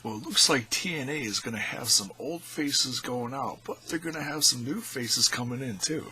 Well, it looks like TNA is going to have some old faces going out, but they're going to have some new faces coming in too.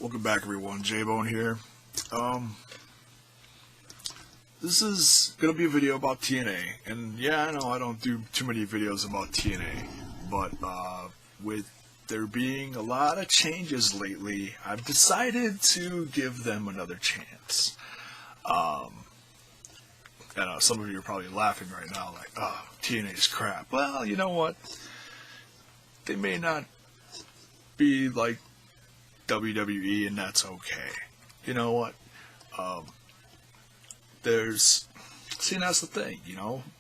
Welcome back, everyone. J-Bone here. This is going to be a video about TNA, and yeah, I know I don't do too many videos about TNA, but with there being a lot of changes lately, I've decided to give them another chance. I know some of you are probably laughing right now, like, oh, TNA's crap. Well, you know what? They may not be like WWE, and that's okay. You know what? That's the thing,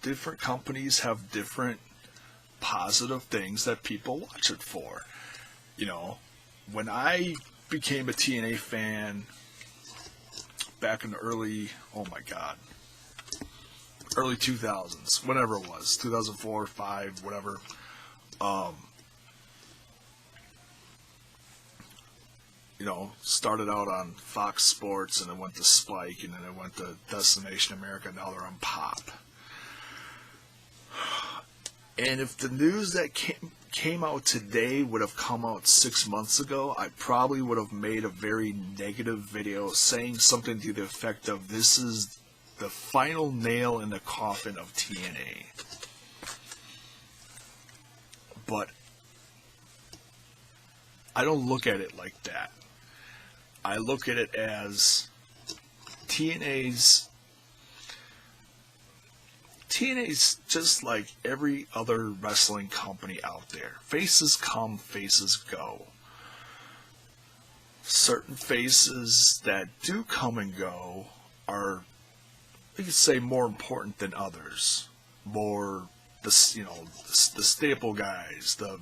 different companies have different positive things that people watch it for. When I became a TNA fan back in the early 2000s, whenever it was, 2004, 5, whatever, started out on Fox Sports, and then went to Spike, and then it went to Destination America. Now they're on Pop. And if the news that came out today would have come out 6 months ago, I probably would have made a very negative video saying something to the effect of, this is the final nail in the coffin of TNA. But I don't look at it like that. I look at it as TNA's just like every other wrestling company out there. Faces come, faces go. Certain faces that do come and go are, you could say, more important than others. More the staple guys, the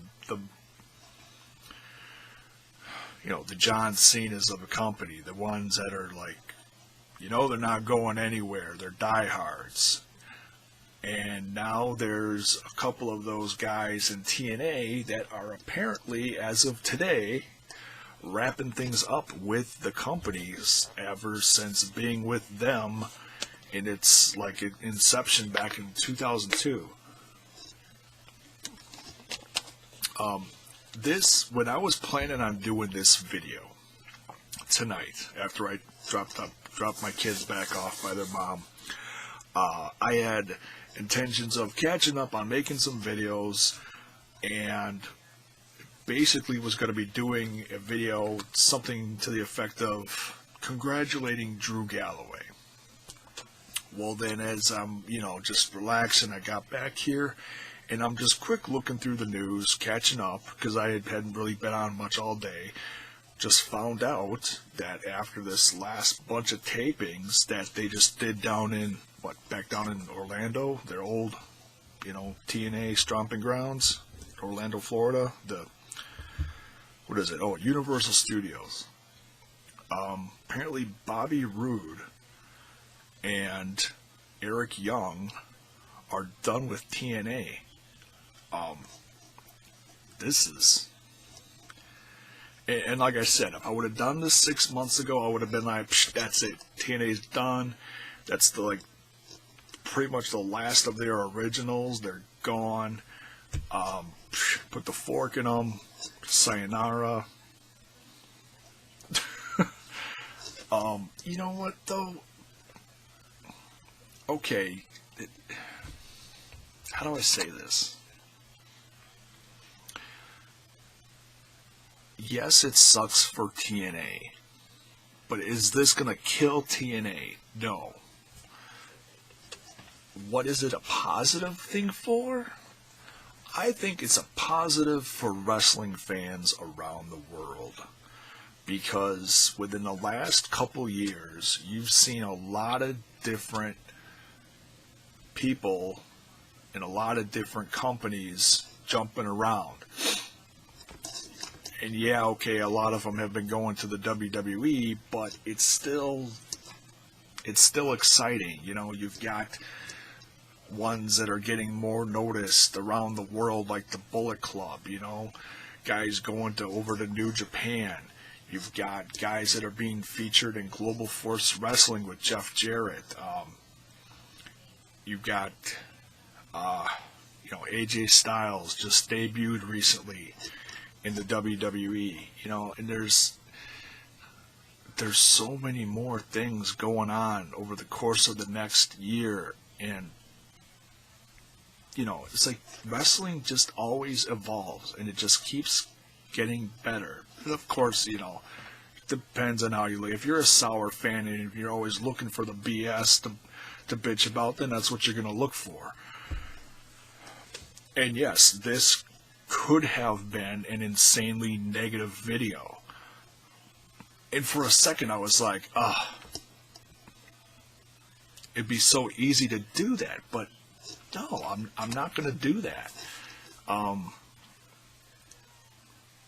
John Cena's of a company, the ones that are like, they're not going anywhere, they're diehards. And now there's a couple of those guys in TNA that are apparently, as of today, wrapping things up with the companies ever since being with them in its inception back in 2002. When I was planning on doing this video tonight, after I dropped my kids back off by their mom, I had intentions of catching up on making some videos, and basically was going to be doing a video, something to the effect of congratulating Drew Galloway. Well, then, as I'm, just relaxing, I got back here, and I'm just quick looking through the news, catching up, because I hadn't really been on much all day. Just found out that after this last bunch of tapings that they just did back down in Orlando, their old, TNA stomping grounds, Orlando, Florida, Universal Studios. Apparently Bobby Roode and Eric Young are done with TNA. And like I said, if I would have done this 6 months ago, I would have been like, that's it, TNA's done. That's pretty much the last of their originals. They're gone. Put the fork in them. Sayonara. You know what though? Okay. How do I say this? Yes, it sucks for TNA, but is this going to kill TNA? No. What is it a positive thing for? I think it's a positive for wrestling fans around the world, because within the last couple years, you've seen a lot of different people in a lot of different companies jumping around. And yeah, okay, a lot of them have been going to the WWE, but it's still exciting. You know, you've got ones that are getting more noticed around the world, like the Bullet Club, you know, guys going over to New Japan. You've got guys that are being featured in Global Force Wrestling with Jeff Jarrett. You've got, AJ Styles just debuted recently in the WWE, you know, and there's so many more things going on over the course of the next year, and you know, it's like wrestling just always evolves and it just keeps getting better. And of course, you know, it depends on how you look. If you're a sour fan and if you're always looking for the BS to bitch about, then that's what you're going to look for. And yes, this could have been an insanely negative video. And for a second I was like, it'd be so easy to do that, but no, I'm not going to do that.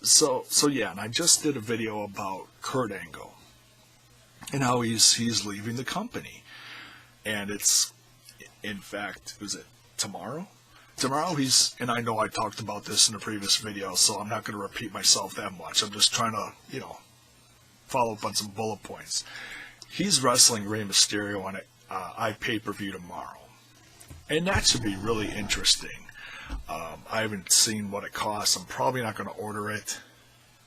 So yeah, and I just did a video about Kurt Angle and how he's leaving the company. And it's, in fact, was it tomorrow? Tomorrow and I know I talked about this in a previous video, so I'm not going to repeat myself that much. I'm just trying to, you know, follow up on some bullet points. He's wrestling Rey Mysterio on iPay-per-view tomorrow. And that should be really interesting. I haven't seen what it costs. I'm probably not going to order it.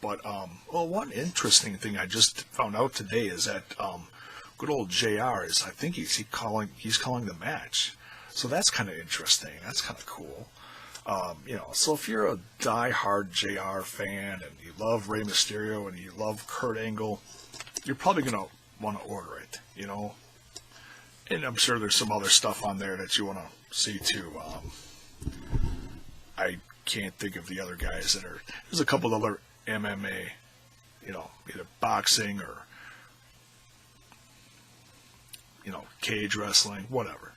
But, one interesting thing I just found out today is that good old JR I think he's calling the match. So that's kind of interesting. That's kind of cool. So if you're a die-hard JR fan and you love Rey Mysterio and you love Kurt Angle, you're probably going to want to order it, you know. And I'm sure there's some other stuff on there that you want to see too. I can't think of the other guys there's a couple other MMA, you know, either boxing or, you know, cage wrestling, whatever.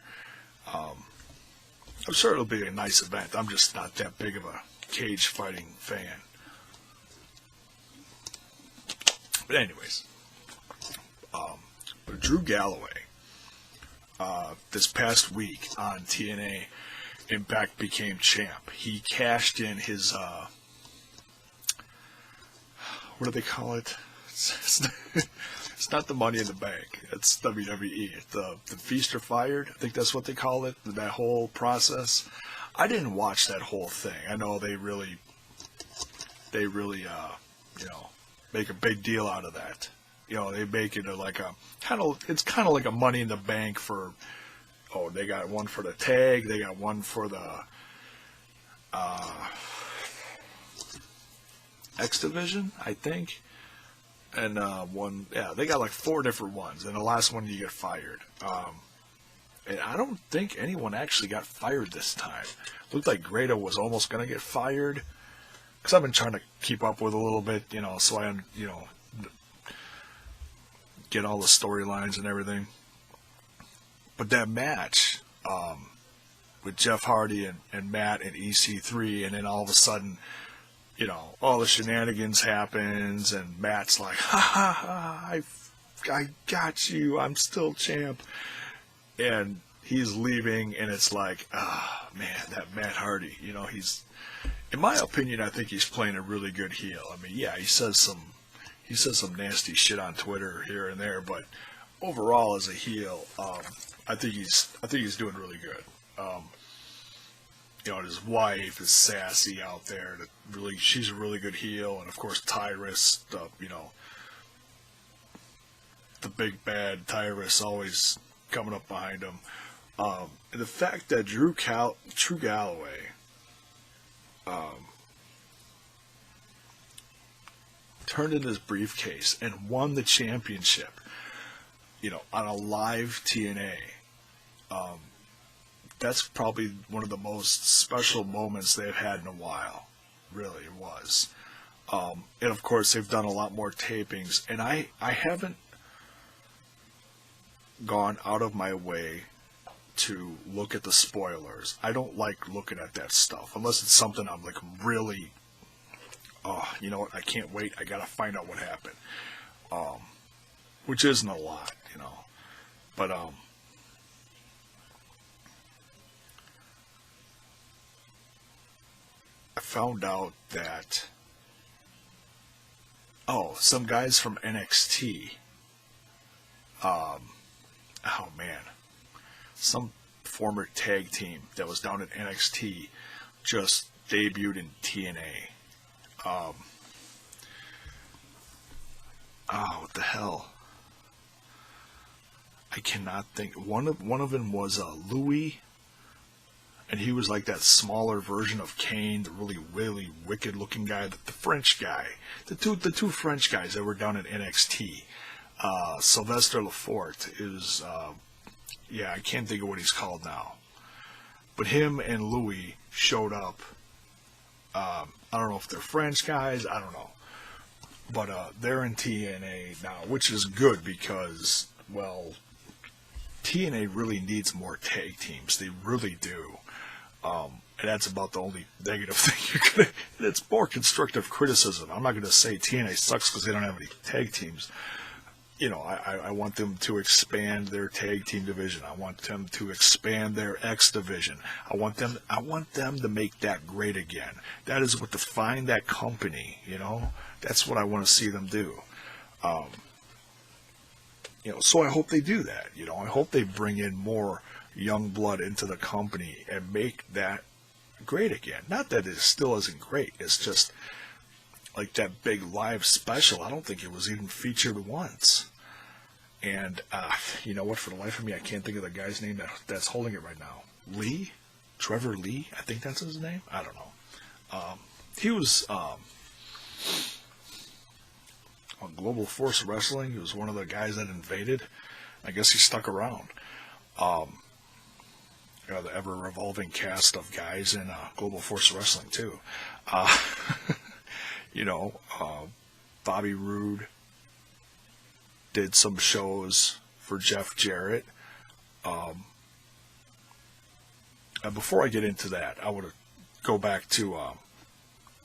I'm sure it'll be a nice event. I'm just not that big of a cage fighting fan. But anyways, Drew Galloway, this past week on TNA, Impact became champ. He cashed in his, what do they call it? It's not the Money in the Bank. It's WWE. The Feast or Fired. I think that's what they call it. That whole process. I didn't watch that whole thing. I know they really, make a big deal out of that. You know, they make it it's kind of like a Money in the Bank for, they got one for the tag. They got one for the X Division, I think. And they got like 4 different ones, and the last one you get fired. And I don't think anyone actually got fired this time. Looked like Grado was almost gonna get fired, because I've been trying to keep up with a little bit, you know, so I, get all the storylines and everything. But that match with Jeff Hardy and Matt and EC3, and then all of a sudden, you know, all the shenanigans happens, and Matt's like, ha ha ha, I got you, I'm still champ. And he's leaving, and it's like, man, that Matt Hardy, you know, in my opinion, I think he's playing a really good heel. I mean, yeah, he says some nasty shit on Twitter here and there, but overall as a heel, I think he's doing really good. You know, his wife is sassy out there. She's a really good heel, and of course Tyrus, the big bad Tyrus, always coming up behind him. And the fact that Drew Galloway turned in his briefcase and won the championship, you know, on a live TNA. That's probably one of the most special moments they've had in a while. Really, it was. And of course, they've done a lot more tapings. And I haven't gone out of my way to look at the spoilers. I don't like looking at that stuff unless it's something I'm like really, oh, you know what? I can't wait. I gotta find out what happened. Which isn't a lot, you know. But I found out that some guys from NXT. Oh man, some former tag team that was down at NXT just debuted in TNA. What the hell? I cannot think. One of them was Louis, and he was like that smaller version of Kane, the really wicked looking guy, the French guy, the two French guys that were down at NXT. Sylvester Lefort is, I can't think of what he's called now, but him and Louis showed up. I don't know if they're French guys, I don't know, but they're in TNA now, which is good because, well, TNA really needs more tag teams. They really do. And that's about the only negative thing you're gonna. It's more constructive criticism. I'm not gonna say TNA sucks because they don't have any tag teams. You know, I want them to expand their tag team division. I want them to expand their X division. I want them to make that great again. That is what defined that company. You know, that's what I want to see them do. You know, so I hope they do that. You know, I hope they bring in more young blood into the company and make that great again. Not that it still isn't great. It's just like that big live special. I don't think it was even featured once. And you know what? For the life of me, I can't think of the guy's name that's holding it right now. Lee? Trevor Lee? I think that's his name. I don't know. He was on Global Force Wrestling. He was one of the guys that invaded. I guess he stuck around. The ever-revolving cast of guys in Global Force Wrestling, too. You know, Bobby Roode did some shows for Jeff Jarrett. Before I get into that, I want to go back to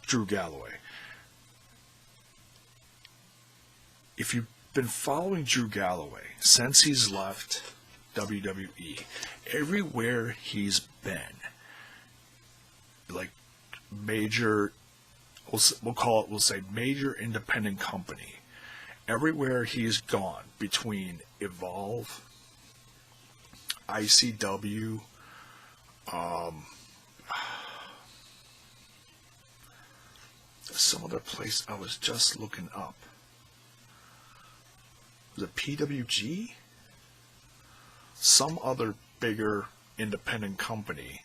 Drew Galloway. If you've been following Drew Galloway since he's left WWE, everywhere he's been, like major, we'll say major independent company, everywhere he's gone between Evolve, ICW, some other place I was just looking up. Was it PWG? Some other bigger independent company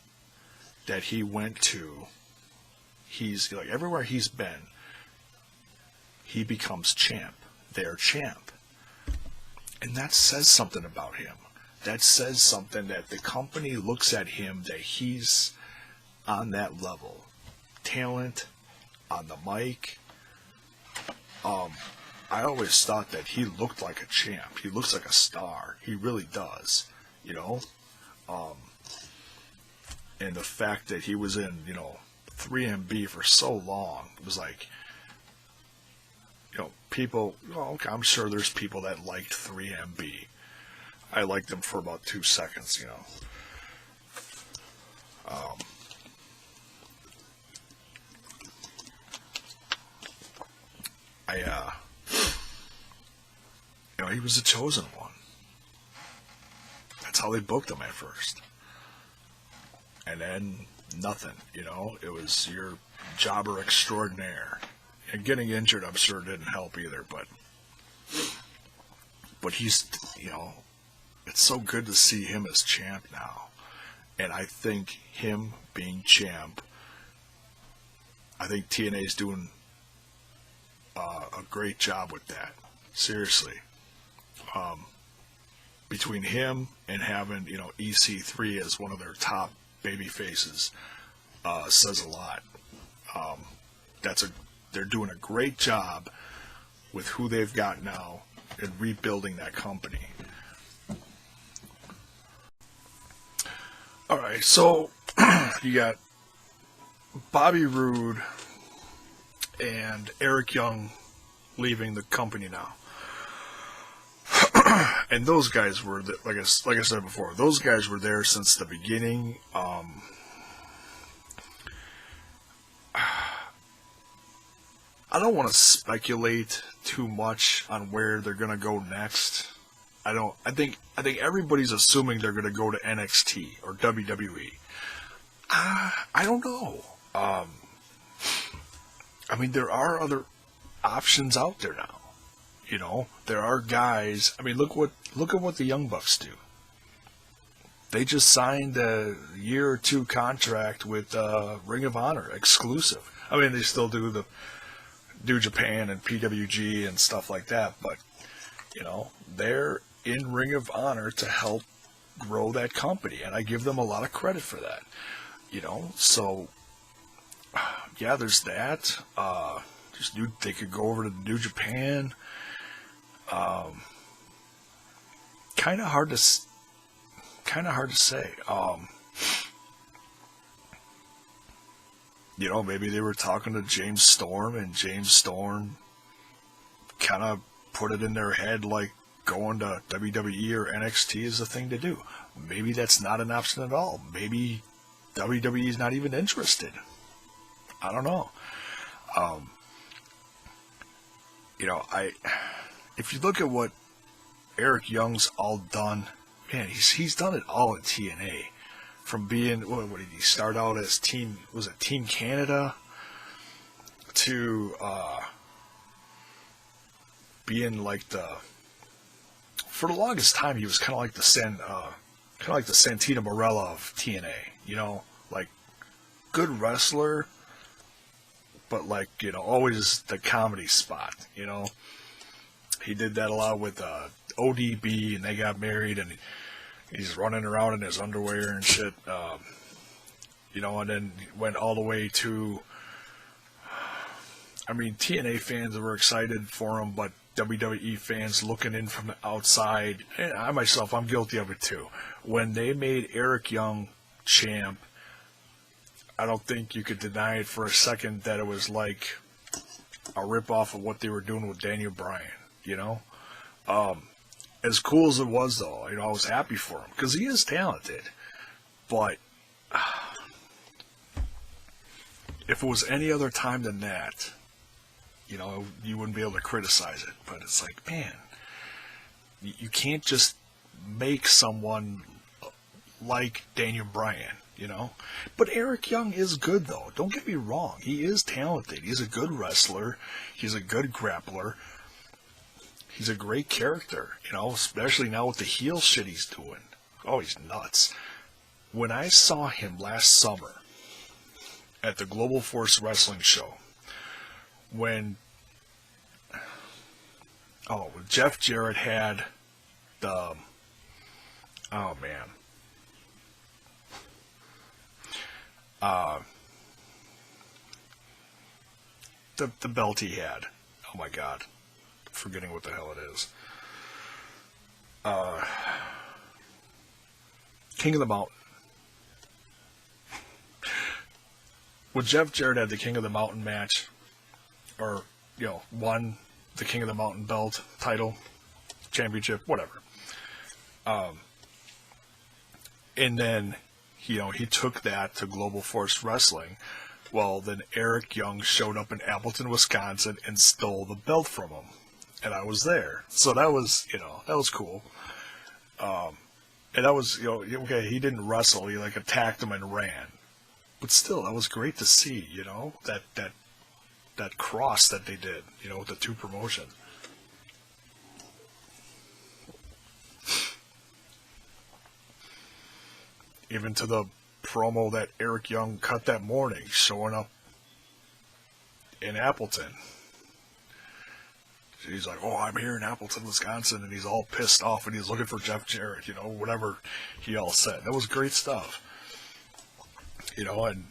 that he went to. He's like everywhere he's been, he becomes champ. Their champ. And that says something about him. That says something that the company looks at him, that he's on that level. Talent, on the mic. I always thought that he looked like a champ. He looks like a star. He really does. You know? And the fact that he was in, 3MB for so long, it was like, people, okay, I'm sure there's people that liked 3MB. I liked them for about 2 seconds, he was the chosen one. That's how they booked him at first. And then nothing, it was your jobber extraordinaire. And getting injured, I'm sure, didn't help either, but he's, it's so good to see him as champ now. And I think him being champ, I think TNA's doing a great job with that. Seriously. Between him and having, EC3 as one of their top baby faces, says a lot. That's a they're doing a great job with who they've got now in rebuilding that company. All right, so you got Bobby Roode and Eric Young leaving the company now. And those guys were, like I said before, those guys were there since the beginning. I don't want to speculate too much on where they're gonna go next. I think everybody's assuming they're gonna go to NXT or WWE. I don't know. I mean, there are other options out there now. You know, there are guys. I mean, look at what the Young Bucks do. They just signed a year or two contract with Ring of Honor exclusive. I mean, they still do the New Japan and PWG and stuff like that, but you know, they're in Ring of Honor to help grow that company, and I give them a lot of credit for that. You know, so yeah, there's that. They could go over to New Japan. Kind of hard to say. You know, maybe they were talking to James Storm, and James Storm kind of put it in their head like going to WWE or NXT is the thing to do. Maybe that's not an option at all. Maybe WWE is not even interested. I don't know. You know, if you look at what Eric Young's all done, man, he's done it all in TNA. From being, what did he start out as Team Canada to being like for the longest time he was kind of like the Santino Marella of TNA, you know, like good wrestler, but like, you know, always the comedy spot, you know. He did that a lot with ODB, and they got married, and he's running around in his underwear and shit, you know, and then went all the way to, I mean, TNA fans were excited for him, but WWE fans looking in from the outside, and I myself, I'm guilty of it too. When they made Eric Young champ, I don't think you could deny it for a second that it was like a ripoff of what they were doing with Daniel Bryan, you know? As cool as it was, though, you know, I was happy for him because he is talented. But if it was any other time than that, you know, you wouldn't be able to criticize it. But it's like, man, you can't just make someone like Daniel Bryan, you know. But Eric Young is good, though. Don't get me wrong. He is talented. He's a good wrestler. He's a good grappler. He's a great character, you know, especially now with the heel shit he's doing. Oh, he's nuts. When I saw him last summer at the Global Force Wrestling show, when Jeff Jarrett had the, oh man, the belt he had. Oh my God. Forgetting what the hell it is. King of the Mountain. When Jeff Jarrett had the King of the Mountain match, or, you know, won the King of the Mountain belt, title, championship, whatever. And then, you know, he took that to Global Force Wrestling. Well, then Eric Young showed up in Appleton, Wisconsin and stole the belt from him. And I was there. So that was, you know, that was cool. And that was, you know, okay, he didn't wrestle. He, like, attacked him and ran. But still, that was great to see, you know, that cross that they did, you know, with the two promotions. Even to the promo that Eric Young cut that morning, showing up in Appleton. He's like, oh, I'm here in Appleton, Wisconsin, and he's all pissed off, and he's looking for Jeff Jarrett, you know, whatever he all said. That was great stuff. You know, and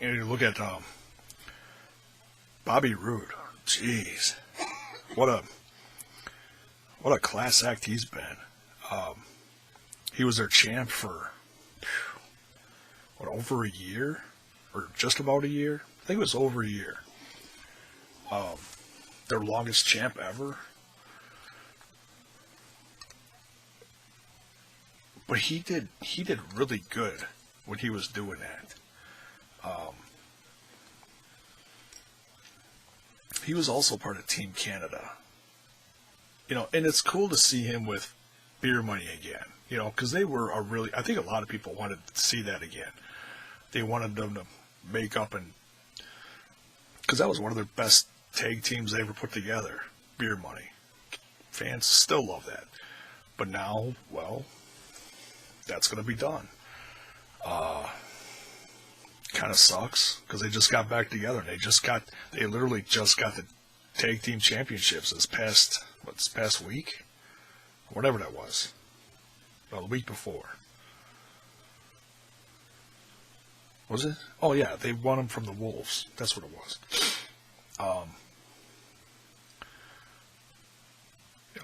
you look at Bobby Roode. Jeez. What a class act he's been. He was their champ for, over a year? Or just about a year? I think it was over a year. Their longest champ ever. But he did really good when he was doing that. He was also part of Team Canada. And it's cool to see him with Beer Money again. Because they were I think a lot of people wanted to see that again. They wanted them to make up, and because that was one of their best tag teams they ever put together, Beer Money. Fans still love that. But now, well, that's going to be done. Kind of sucks because they just got back together. They literally just got the tag team championships this past week, whatever that was. Well, the week before. Was it? Oh yeah, they won them from the Wolves. That's what it was.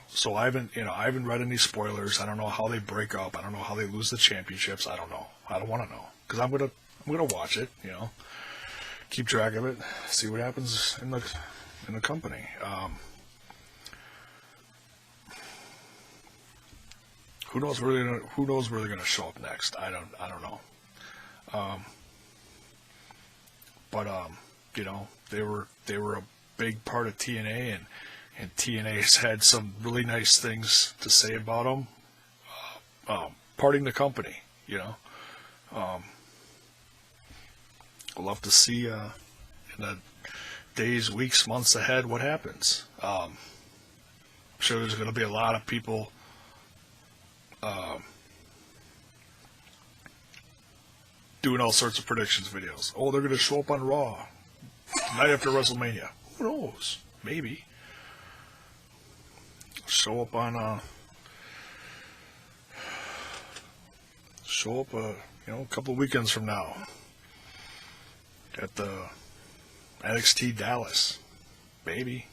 So I haven't read any spoilers. I don't know how they break up. I don't know how they lose the championships. I don't know. I don't want to know because I'm gonna watch it. Keep track of it. See what happens in the company. Who knows where they're gonna show up next? I don't know. But they were a big part of TNA, and TNA has had some really nice things to say about them. Parting the company, I'll love to see in the days, weeks, months ahead what happens. I'm sure there's going to be a lot of people doing all sorts of predictions videos. Oh, they're going to show up on Raw night after WrestleMania. Who knows? Maybe. Show up on a couple of weekends from now at the NXT Dallas. Maybe.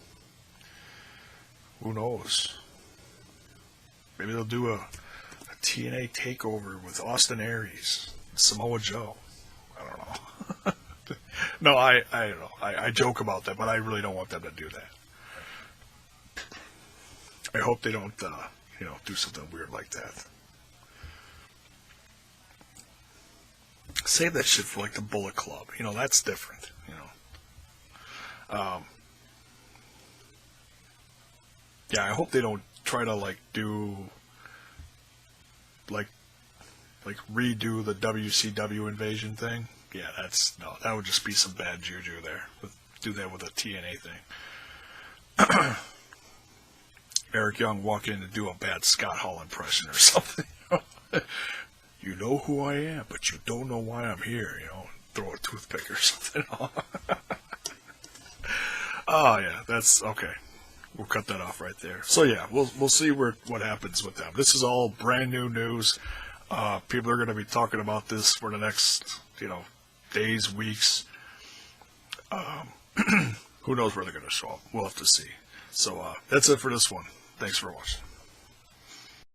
Who knows? Maybe they'll do a TNA takeover with Austin Aries, Samoa Joe. I don't know. No, I don't know. I joke about that, but I really don't want them to do that. I hope they don't, do something weird like that. Save that shit for like the Bullet Club. That's different. Yeah, I hope they don't try to do redo the WCW invasion thing. Yeah, that would just be some bad juju there. Do that with a TNA thing. Eric Young walk in and do a bad Scott Hall impression or something. You know who I am, but you don't know why I'm here. Throw a toothpick or something. Oh yeah, that's okay. We'll cut that off right there. So yeah, we'll see what happens with them. This is all brand new news. People are going to be talking about this for the next days, weeks. Who knows where they're going to show up? We'll have to see. So that's it for this one. Thanks for watching.